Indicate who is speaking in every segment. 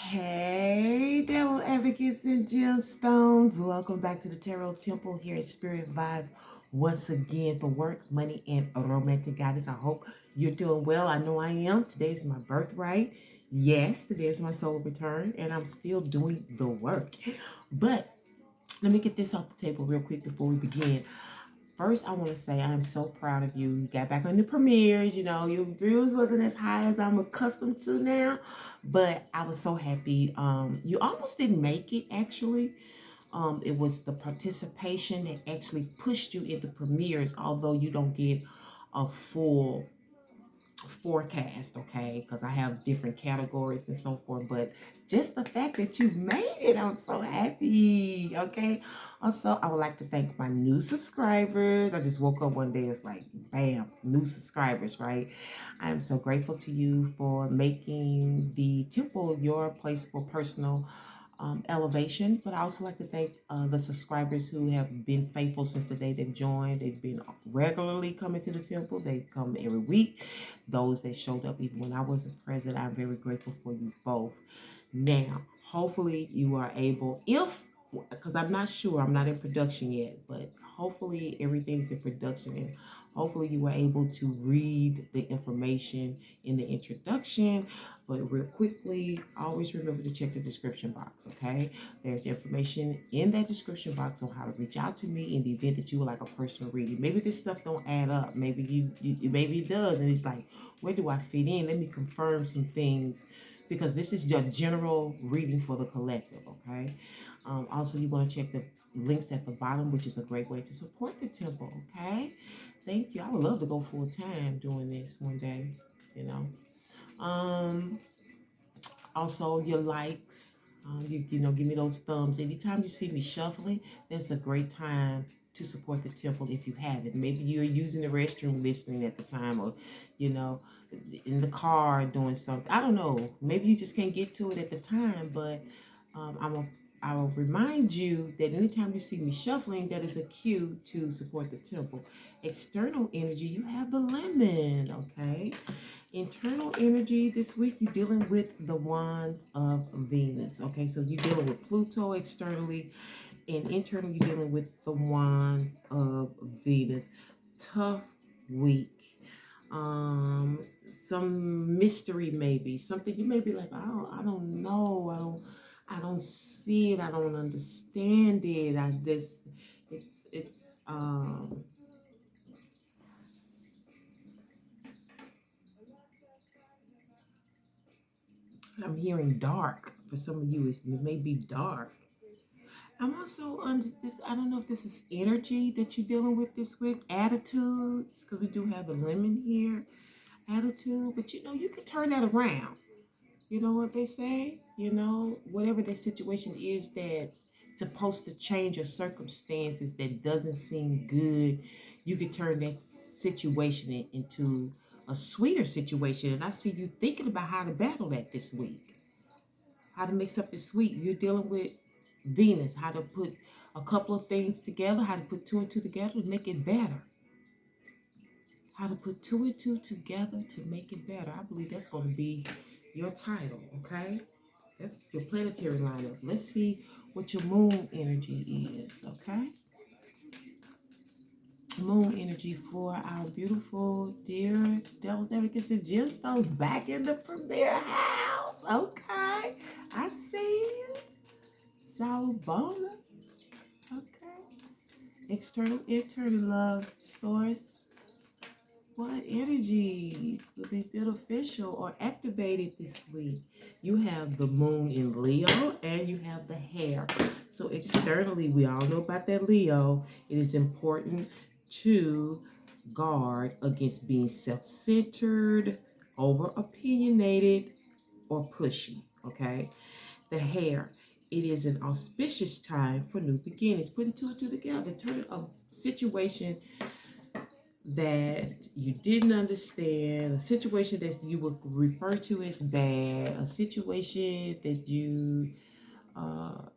Speaker 1: Hey, devil advocates and gemstones. Welcome back to the Tarot Temple here at Spirit Vibes once again for work, money, and a romantic guidance. I hope you're doing well. I know I am. Today's my birthright. Yes, today is my solar return, and I'm still doing the work. But let me get this off the table real quick before we begin. First, I want to say I am so proud of you. You got back on the premieres. You know, your views wasn't as high as I'm accustomed to now, but I was so happy. You almost didn't make it, actually. It was the participation that actually pushed you into premieres, although you don't get a full forecast, okay, because I have different categories and so forth, but just the fact that you made it, I'm so happy, okay. Also, I would like to thank my new subscribers. I just woke up one day, it's like bam, new subscribers, right? I am so grateful to you for making the temple your place for personal elevation. But I also like to thank the subscribers who have been faithful since the day they've joined. They've been regularly coming to the temple. They come every week. Those that showed up even when I wasn't present, I'm very grateful for you both. Now, hopefully you are able, because I'm not sure, I'm not in production yet, but hopefully everything's in production, and hopefully you were able to read the information in the introduction. But real quickly, always remember to check the description box, okay? There's information in that description box on how to reach out to me in the event that you would like a personal reading. Maybe this stuff don't add up. Maybe maybe it does, and it's like, where do I fit in? Let me confirm some things, because this is your general reading for the collective, okay? Also, you want to check the links at the bottom, which is a great way to support the temple, okay? Thank you. I would love to go full time doing this one day, you know. Um, Also, your likes, you know, give me those thumbs. Anytime you see me shuffling, that's a great time to support the temple if you haven't. Maybe you're using the restroom listening at the time, or, you know, in the car doing something. I don't know. Maybe you just can't get to it at the time, but I will remind you that anytime you see me shuffling, that is a cue to support the temple. External energy, you have the lemon, okay? Internal energy this week, you're dealing with the wands of Venus. Okay, so you're dealing with Pluto externally, and internally, you're dealing with the wands of Venus. Tough week. Um, some mystery, maybe something you may be like, I don't know, I don't see it, I don't understand it. I just, it's. I'm hearing dark. For some of you, it may be dark. I'm also under this. I don't know if this is energy that you're dealing with this week, attitudes, because we do have the lemon here, attitude. But you know, you can turn that around. You know what they say? You know, whatever the situation is that supposed to change your circumstances that doesn't seem good, you could turn that situation into a sweeter situation. And I see you thinking about how to battle that this week, how to make something sweet. You're dealing with Venus, how to put a couple of things together, how to put two and two together to make it better. How to put two and two together to make it better. I believe that's going to be your title, okay? That's your planetary lineup. Let's see what your moon energy is, okay? Moon energy for our beautiful, dear Devil's Advocates and Gemstones back in the premier house, okay? I see you. Sawubona. Okay. External, internal love source. What energies will be beneficial or activated this week? You have the moon in Leo and you have the hair. So externally, we all know about that Leo. It is important to guard against being self-centered, over-opinionated, or pushy. Okay. The hair. It is an auspicious time for new beginnings. Putting two and two together, turning a situation that you didn't understand, a situation that you would refer to as bad, a situation that you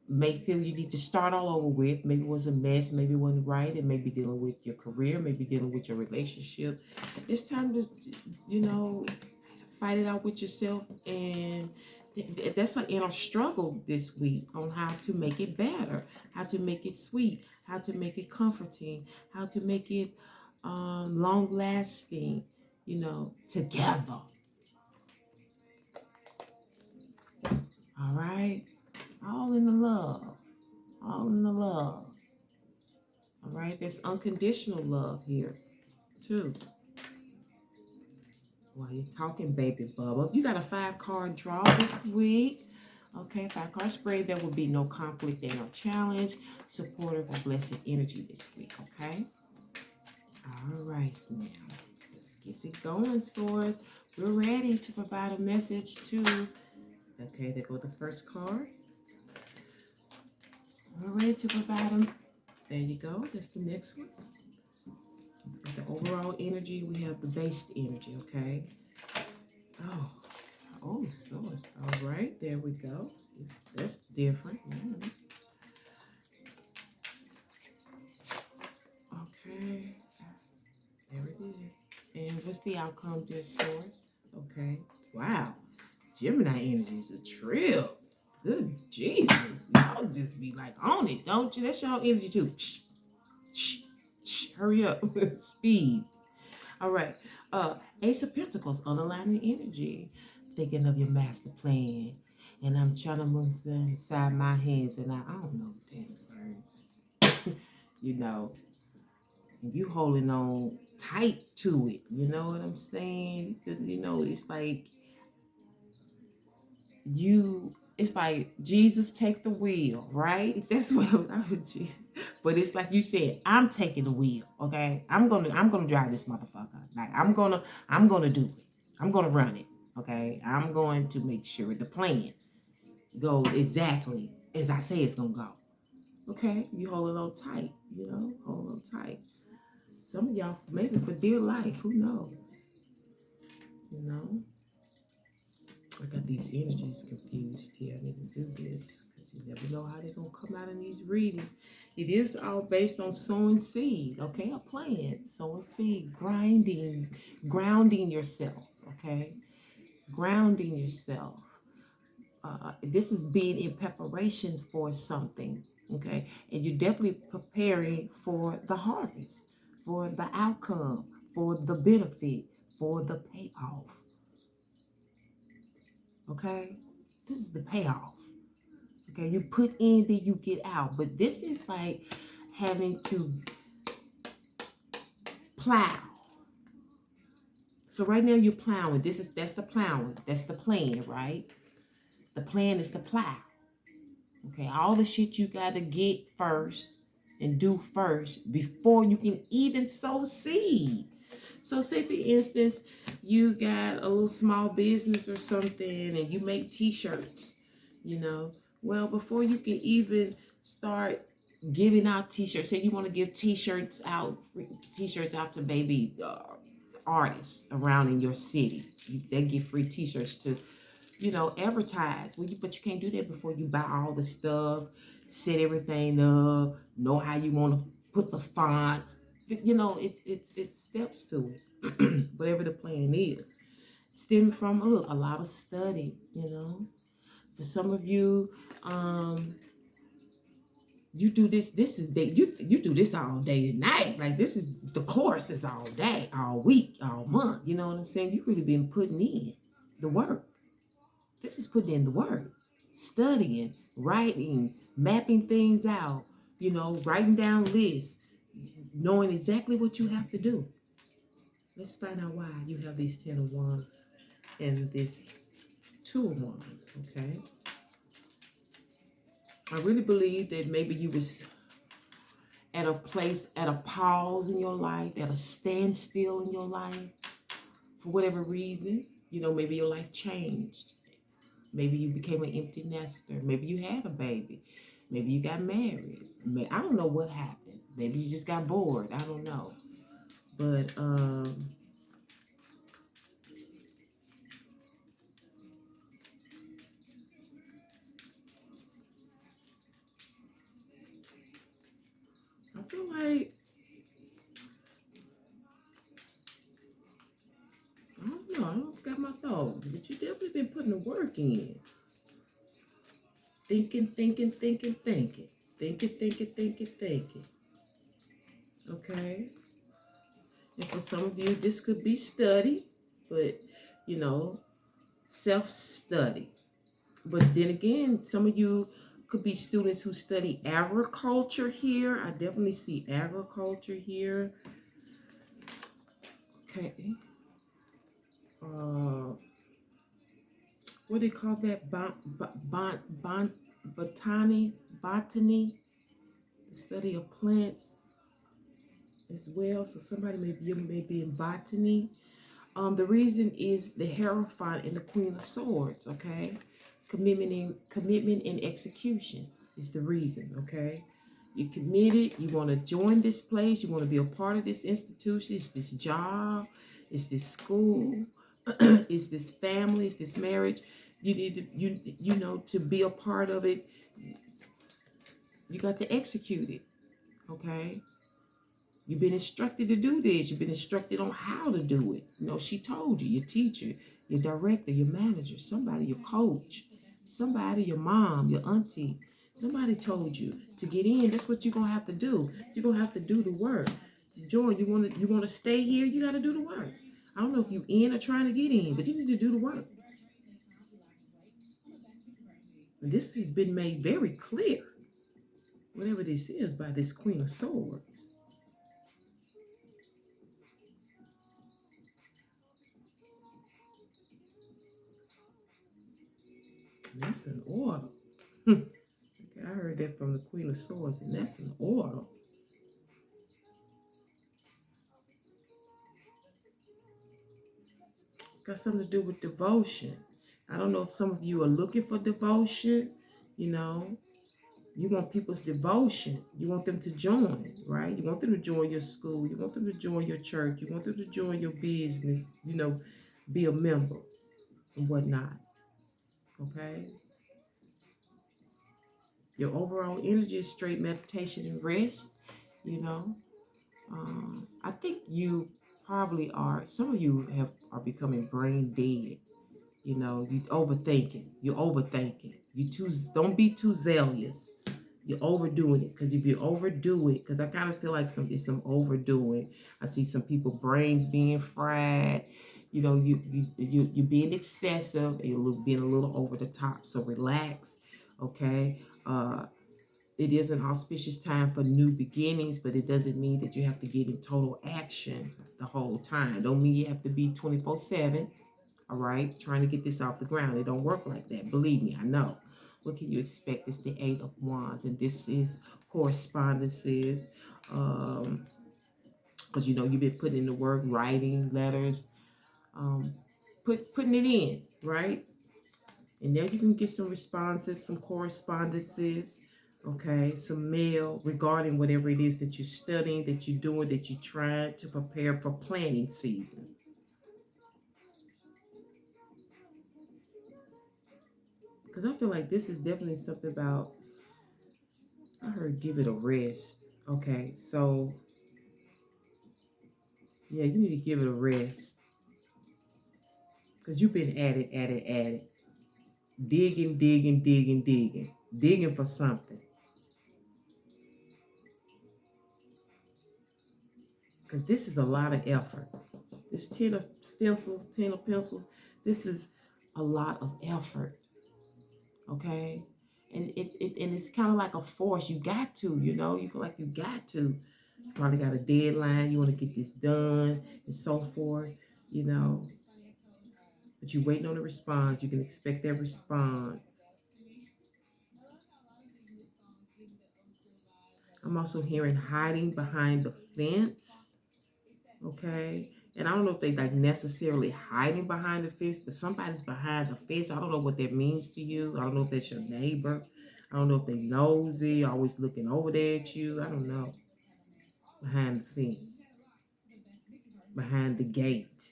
Speaker 1: may feel you need to start all over with. Maybe it was a mess, maybe it wasn't right. It may be dealing with your career, maybe dealing with your relationship. It's time to, you know, fight it out with yourself and That's an inner struggle this week on how to make it better, how to make it sweet, how to make it comforting, how to make it long lasting, together. All right? All in the love. All in the love. All right? There's unconditional love here, too. While you're talking, baby bubble, you got a 5-card draw this week. Okay, 5-card spread. There will be no conflict and no challenge. Supportive or blessed energy this week. Okay. All right, now let's get it going, Source. We're ready to provide a message to. Okay, there go the first card. We're ready to provide them. There you go. That's the next one. The overall energy, we have the base energy. Okay. Oh, Source. All right, there we go. That's different. Yeah. Okay. There it is. And what's the outcome, dear Source? Okay. Wow. Gemini energy is a trip. Good Jesus. Y'all just be like on it, don't you? That's your energy too. Hurry up. Speed. All right. Ace of Pentacles, underlining energy. Thinking of your master plan. And I'm trying to move them inside my hands. And I don't know damn words. And you holding on tight to it. You know what I'm saying? It's like it's like Jesus take the wheel, right? That's what Jesus. But it's like you said, I'm taking the wheel, okay? I'm gonna drive this motherfucker. Like I'm gonna do it. I'm gonna run it, okay? I'm going to make sure the plan goes exactly as I say it's gonna go. Okay? You hold it on tight, hold on tight. Some of y'all maybe for dear life, who knows? I got these energies confused here. I need to do this because you never know how they're going to come out in these readings. It is all based on sowing seed, okay? A plant, sowing seed, grounding yourself, okay? Grounding yourself. This is being in preparation for something, okay? And you're definitely preparing for the harvest, for the outcome, for the benefit, for the payoff. Okay, this is the payoff. Okay, you put in, then you get out. But this is like having to plow. So right now you're plowing. That's the plowing. That's the plan, right? The plan is to plow. Okay, all the shit you got to get first and do first before you can even sow seed. So say for instance, you got a little small business or something and you make t-shirts, well, before you can even start giving out t-shirts, say you want to give t-shirts out to baby artists around in your city. They give free t-shirts to, advertise. But you can't do that before you buy all the stuff, set everything up, know how you want to put the fonts. It's steps to it. Whatever the plan is, stem from a lot of study. For some of you, you do this. This is day. You do this all day and night. Like this is the courses all day, all week, all month. You know what I'm saying? You've really been putting in the work. This is putting in the work, studying, writing, mapping things out. Writing down lists, knowing exactly what you have to do. Let's find out why you have these 10 of Wands and this 2 of Wands, okay? I really believe that maybe you was at a place, at a pause in your life, at a standstill in your life, for whatever reason. Maybe your life changed. Maybe you became an empty nester. Maybe you had a baby. Maybe you got married. I don't know what happened. Maybe you just got bored. I don't know. But I feel like, I don't know, I don't got my thoughts, but you definitely been putting the work in. Thinking, thinking, thinking, thinking. Thinking, thinking, thinking, thinking. Okay? And for some of you, this could be study, but, you know, self-study. But then again, some of you could be students who study agriculture here. I definitely see agriculture here. Okay. What do they call that? Botany, the study of plants as well. So somebody may be in botany. The reason is the Hierophant and the Queen of Swords, okay? Commitment and execution is the reason, okay? You're committed, you want to join this place, you want to be a part of this institution, it's this job, it's this school, it's this family, it's this marriage. You need to, you know, to be a part of it, you got to execute it, okay? You've been instructed to do this. You've been instructed on how to do it. You know, she told you, your teacher, your director, your manager, somebody, your coach, somebody, your mom, your auntie, somebody told you to get in. That's what you're gonna have to do. You're gonna have to do the work. To join, you wanna stay here, you gotta do the work. I don't know if you in or trying to get in, but you need to do the work. And this has been made very clear, whatever this is, by this Queen of Swords. And that's an order. I heard that from the Queen of Swords, and that's an order. It's got something to do with devotion. I don't know if some of you are looking for devotion. You know, you want people's devotion. You want them to join, right? You want them to join your school. You want them to join your church. You want them to join your business, you know, be a member and whatnot. Okay? Your overall energy is straight meditation and rest, you know. I think you probably are. Some of you are becoming brain dead. You know, you overthinking. You're overthinking. Don't be too zealous. You're overdoing it, because if you overdo it, because I kind of feel like it's some overdoing. I see some people brains being fried. You know, you're being excessive. And you're being a little over the top. So relax, okay. It is an auspicious time for new beginnings, but it doesn't mean that you have to get in total action the whole time. Don't mean you have to be 24/7, all right, trying to get this off the ground. It don't work like that. Believe me, I know. What can you expect? It's the Eight of Wands, and this is correspondences. Because you know you've been putting in the work, writing letters, um, putting it in, right? And now you can get some responses, some correspondences, okay, some mail regarding whatever it is that you're studying, that you're doing, that you're trying to prepare for planning season. Because I feel like this is definitely something about, I heard give it a rest. Okay, so yeah, you need to give it a rest. Because you've been at it, digging, digging, digging, digging, digging for something. Because this is a lot of effort. This 10 of stencils, 10 of pencils, this is a lot of effort. Okay? And it's kind of like a force. You got to, you know, you feel like you got to. You probably got a deadline, you want to get this done and so forth, you know. But you're waiting on a response. You can expect that response. I'm also hearing hiding behind the fence. Okay. And I don't know if they like necessarily hiding behind the fence, but somebody's behind the fence. I don't know what that means to you. I don't know if that's your neighbor. I don't know if they nosy, always looking over there at you. I don't know. Behind the fence. Behind the gate.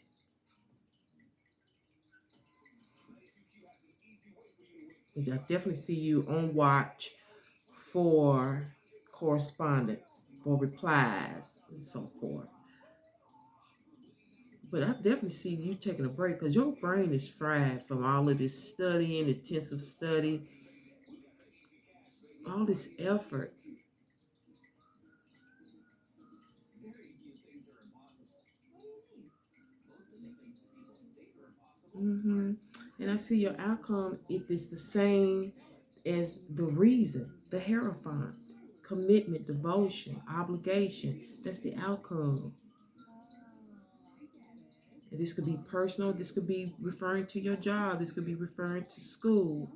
Speaker 1: But I definitely see you on watch for correspondence, for replies, and so forth. But I definitely see you taking a break because your brain is fried from all of this studying, intensive study. all this effort. And I see your outcome, it is the same as the reason, the Hierophant. Commitment, devotion, obligation. That's the outcome. And this could be personal, this could be referring to your job, this could be referring to school.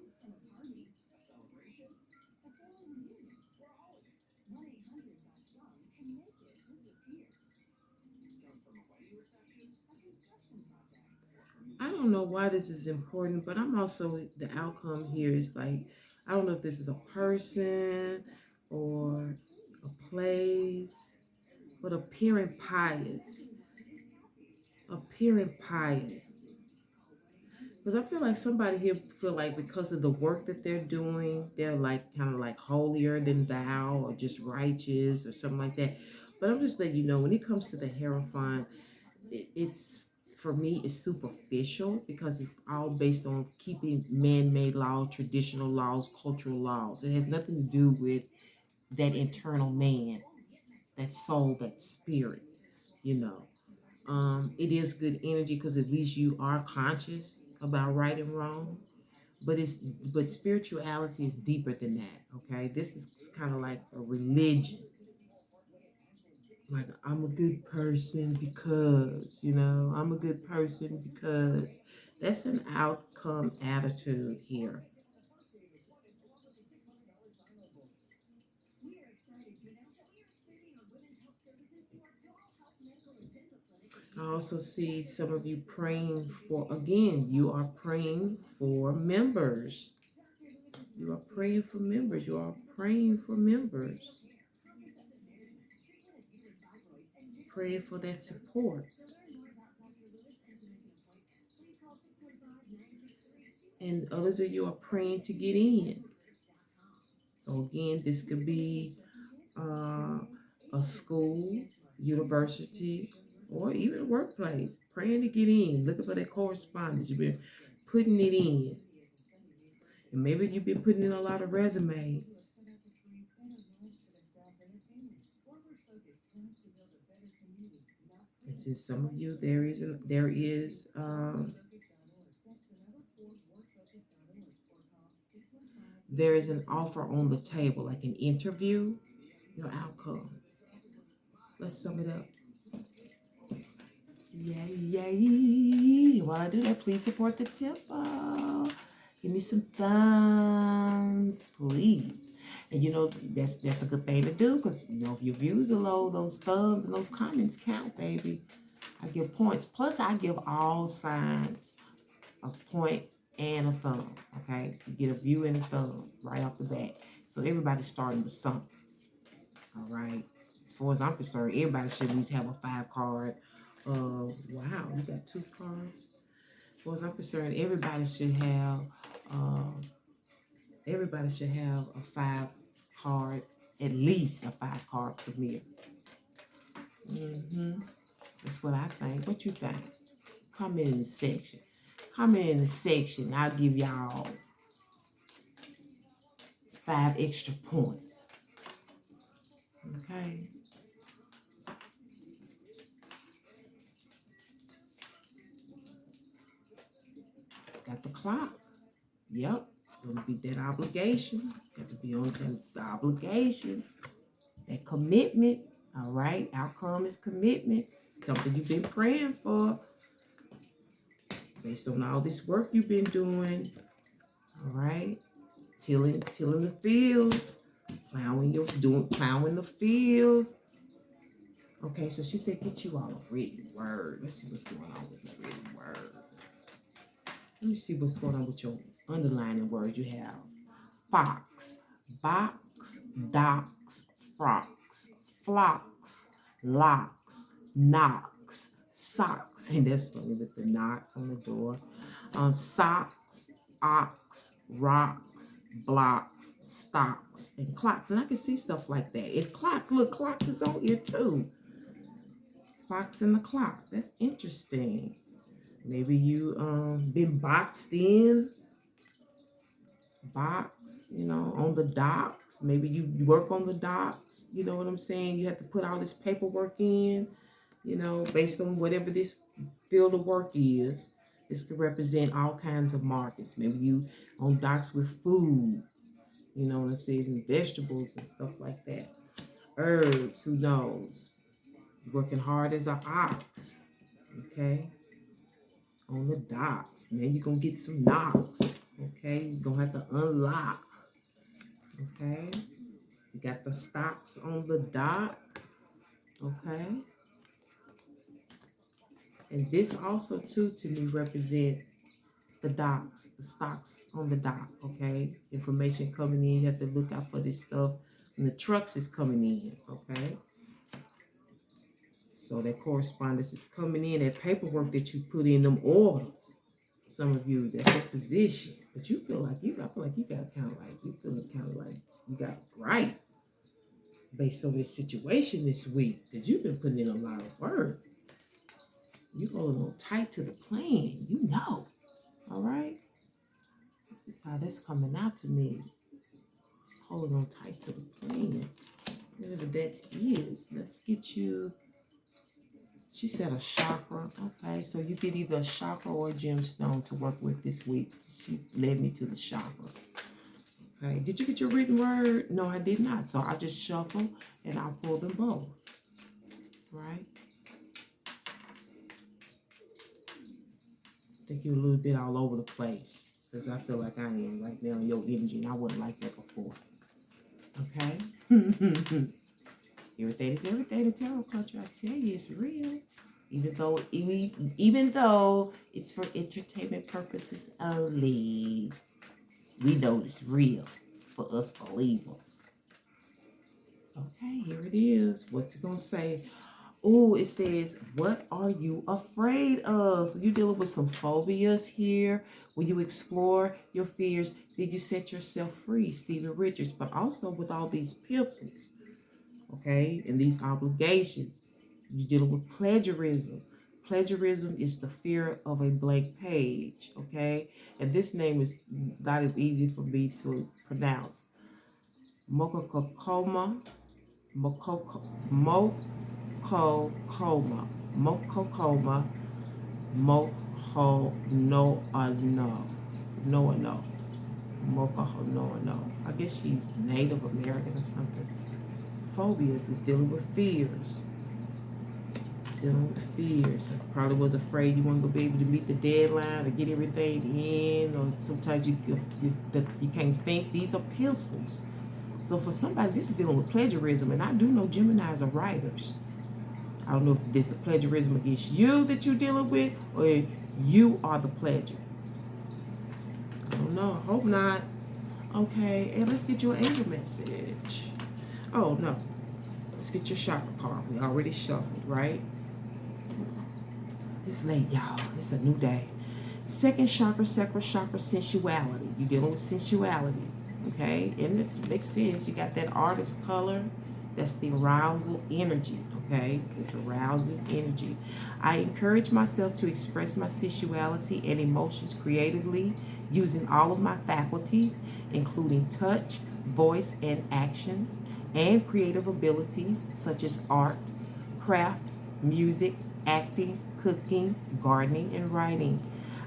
Speaker 1: I don't know why this is important, but I'm also, the outcome here is like, I don't know if this is a person or a place, but appearing pious. Because I feel like somebody here feel like because of the work that they're doing, they're like kind of like holier than thou or just righteous or something like that. But I'm just letting you know when it comes to the Hierophant, it's for me it's superficial because it's all based on keeping man-made laws, traditional laws, cultural laws. It has nothing to do with that internal man, that soul, that spirit, you know. It is good energy because at least you are conscious about right and wrong. But spirituality is deeper than that. Okay, this is kind of like a religion. Like I'm a good person because I'm a good person because that's an outcome attitude here. I also see some of you praying for, again, you are praying for members. You are praying for members. You are praying for members. Praying for that support. And others of you are praying to get in. So again, this could be uh, a school, university, or even a workplace. Praying to get in. Looking for that correspondence. You've been putting it in. And maybe you've been putting in a lot of resumes. And since some of you, there is an offer on the table, like an interview, your outcome. Let's sum it up. Yay, yay. While I do that, please support the tempo. Give me some thumbs, please. And that's a good thing to do because if your views are low, those thumbs and those comments count, baby. I give points. Plus, I give all signs a point and a thumb. Okay, you get a view and a thumb right off the bat. So everybody's starting with something. All right. As far as I'm concerned, everybody should at least have a 5 card. Wow, you got 2 cards. As far as I'm concerned, everybody should have a 5 card, at least a 5 card premiere. That's what I think. What you think? Comment in the section. Comment in the section. I'll give y'all 5 extra points. Okay. Got the clock. Yep. Gonna be that obligation. Got to be on the obligation. That commitment. All right. Outcome is commitment. Something you've been praying for. Based on all this work you've been doing. All right. Tilling the fields. Plowing the fields. Okay, so she said get you all a written word. Let's see what's going on with the written word. Let me see what's going on with your underlining words you have. Fox, box, docks, frocks, flocks, locks, knocks, socks. And that's funny with the knocks on the door. Socks, ox, rocks, blocks, stocks, and clocks. And I can see stuff like that. If clocks, look, clocks is on here too. Clocks and the clock. That's interesting. Maybe you been boxed in box, on the docks. Maybe you work on the docks, you know what I'm saying? You have to put all this paperwork in, based on whatever this field of work is. This could represent all kinds of markets. Maybe you on docks with food, what I'm saying, and vegetables and stuff like that. Herbs, who knows? Working hard as an ox, okay? On the docks. Then you're going to get some knocks, okay? You're going to have to unlock, okay? You got the stocks on the dock, okay? And this also, too, to me, represent the docks, the stocks on the dock, okay? Information coming in, you have to look out for this stuff when the trucks is coming in, okay? So that correspondence is coming in, that paperwork that you put in, them orders. Some of you, that's your position. But you feel like I feel like you got you feeling kind of like you got right based on this situation this week, because you've been putting in a lot of work. You holding on tight to the plan, all right? This is how that's coming out to me. Just holding on tight to the plan. Whatever that is, let's get you. She said a chakra. Okay, so you get either a chakra or a gemstone to work with this week. She led me to the chakra. Okay, did you get your written word? No, I did not. So I'll just shuffle and I'll pull them both. Right? I think you're a little bit all over the place, because I feel like I am right now in your energy, and I wasn't like that before. Okay? Everything is everything in tarot culture. I tell you, it's real. Even though it's for entertainment purposes only, we know it's real for us believers. Okay, here it is. What's it gonna say? Oh, it says, what are you afraid of? So you're dealing with some phobias here. When you explore your fears, did you set yourself free? Stephen Richards. But also with all these pencils, okay, and these obligations, you're dealing with plagiarism. Plagiarism is the fear of a blank page, okay? And this name is not as easy for me to pronounce. Mokokoma, Mokokoma, Moho no Moho no. I guess she's Native American or something. Phobias is dealing with fears. Probably was afraid you weren't gonna be able to meet the deadline or get everything in, or sometimes you can't think. These are pencils. So for somebody, this is dealing with plagiarism, and I do know Geminis are writers. I don't know if this is plagiarism against you that you're dealing with, or you are the plagiar. I don't know. I hope not. Okay, and let's get you an angel message. Oh, no. Let's get your chakra card. We already shuffled, right? It's late, y'all. It's a new day. Second chakra, sacral chakra, sensuality. You're dealing with sensuality, okay? And it makes sense. You got that artist color. That's the arousal energy, okay? It's arousing energy. I encourage myself to express my sensuality and emotions creatively using all of my faculties, including touch, voice, and actions, and creative abilities such as art, craft, music, acting, cooking, gardening, and writing.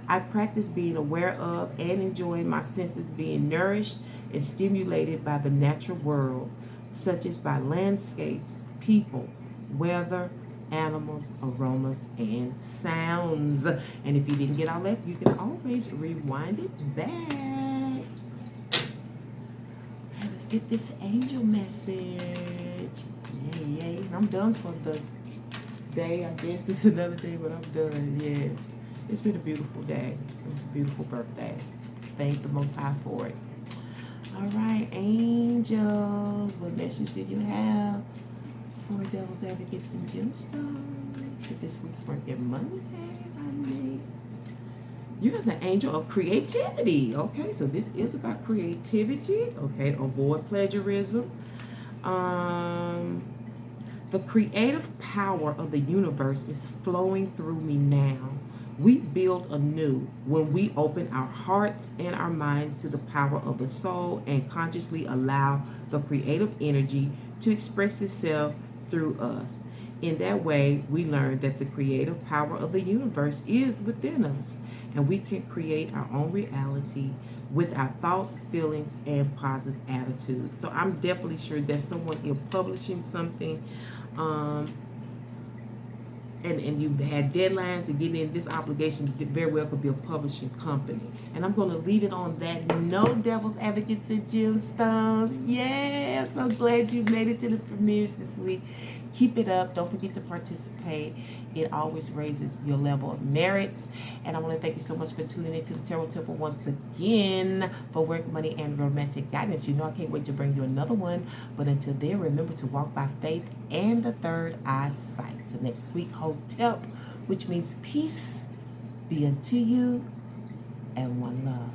Speaker 1: I practice being aware of and enjoying my senses being nourished and stimulated by the natural world, such as by landscapes, people, weather, animals, aromas, and sounds. And if you didn't get all that, you can always rewind it back. Okay, let's get this angel message. Yay. I'm done for the day. I guess it's another day, but I'm done. Yes. It's been a beautiful day. It was a beautiful birthday. Thank the Most High for it. All right, angels. What message did you have for Devil's Advocates and Gemstones for this week's Work and Monday? You have the angel of creativity. Okay, so this is about creativity. Okay, avoid plagiarism. The creative power of the universe is flowing through me now. We build anew when we open our hearts and our minds to the power of the soul and consciously allow the creative energy to express itself through us. In that way, we learn that the creative power of the universe is within us, and we can create our own reality with our thoughts, feelings, and positive attitudes. So I'm definitely sure that someone is publishing something, um, and you've had deadlines and getting in this obligation very well could be a publishing company. And I'm going to leave it on that. No devil's advocates and gemstones. Yeah, I'm so glad you made it to the premieres this week. Keep it up. Don't forget to participate. It always raises your level of merits. And I want to thank you so much for tuning into the Tarot Temple once again for work, money, and romantic guidance. You know I can't wait to bring you another one. But until then, remember to walk by faith and the third eye sight. Till next week, Hotep, which means peace be unto you and one love.